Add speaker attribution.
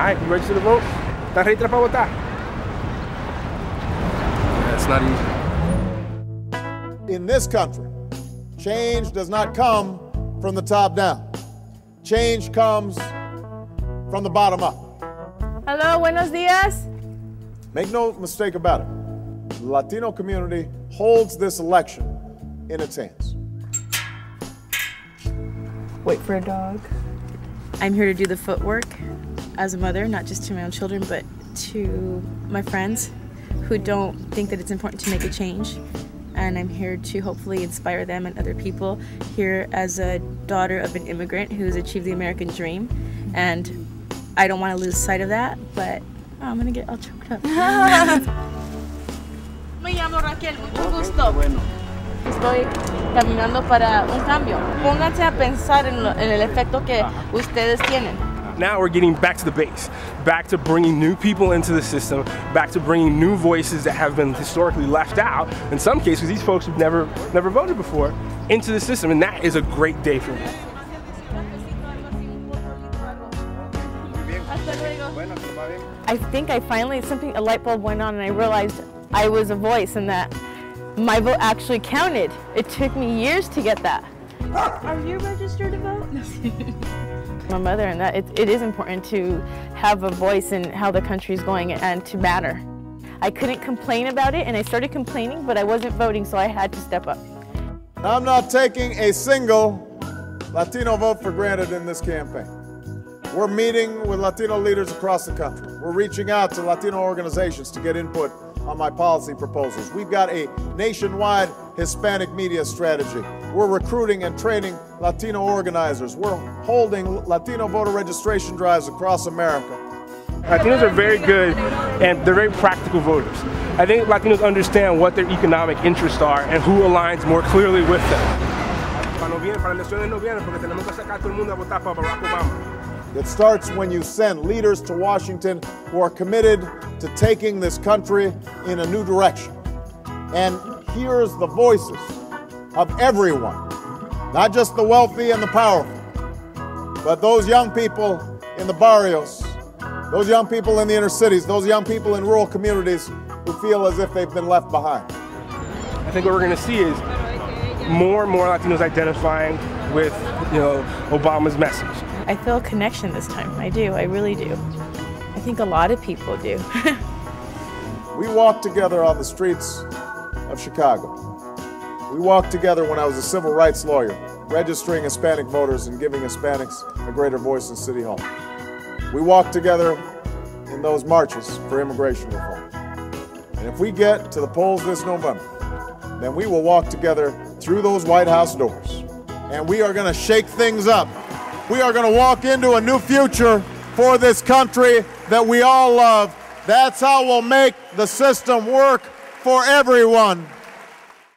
Speaker 1: right, you registered to vote? ¿Estás ready para votar? That's not easy.
Speaker 2: In this country, change does not come from the top down. Change comes from the bottom up.
Speaker 3: Hello, buenos días.
Speaker 2: Make no mistake about it. The Latino community holds this election in its hands.
Speaker 3: Wait for a dog. I'm here to do the footwork as a mother, not just to my own children, but to my friends who don't think that it's important to make a change. And I'm here to hopefully inspire them and other people here as a daughter of an immigrant who's achieved the American dream. And I don't want to lose sight of that, but I'm gonna get all choked up. Me llamo Raquel, mucho gusto. Estoy caminando para un cambio. Pónganse a pensar en el efecto que ustedes tienen.
Speaker 1: Now we're getting back to the base, back to bringing new people into the system, back to bringing new voices that have been historically left out, in some cases these folks who've never voted before, into the system, and that is a great day for me.
Speaker 3: I think I finally, a light bulb went on and I realized I was a voice and that my vote actually counted. It took me years to get that. Are you registered to vote? My mother, and that it is important to have a voice in how the country's going and to matter. I couldn't complain about it, and I started complaining, but I wasn't voting, so I had to step up.
Speaker 2: I'm not taking a single Latino vote for granted in this campaign. We're meeting with Latino leaders across the country. We're reaching out to Latino organizations to get input on my policy proposals. We've got a nationwide Hispanic media strategy. We're recruiting and training Latino organizers. We're holding Latino voter registration drives across America.
Speaker 1: Latinos are very good and they're very practical voters. I think Latinos understand what their economic interests are and who aligns more clearly with them.
Speaker 2: It starts when you send leaders to Washington who are committed to taking this country in a new direction. And here's the voices of everyone, not just the wealthy and the powerful, but those young people in the barrios, those young people in the inner cities, those young people in rural communities who feel as if they've been left behind.
Speaker 1: I think what we're going to see is more and more Latinos identifying with, Obama's message.
Speaker 3: I feel a connection this time. I do. I really do. I think a lot of people do.
Speaker 2: We walked together on the streets of Chicago. We walked together when I was a civil rights lawyer, registering Hispanic voters and giving Hispanics a greater voice in City Hall. We walked together in those marches for immigration reform. And if we get to the polls this November, then we will walk together through those White House doors. And we are going to shake things up. We are going to walk into a new future for this country that we all love. That's how we'll make the system work for everyone.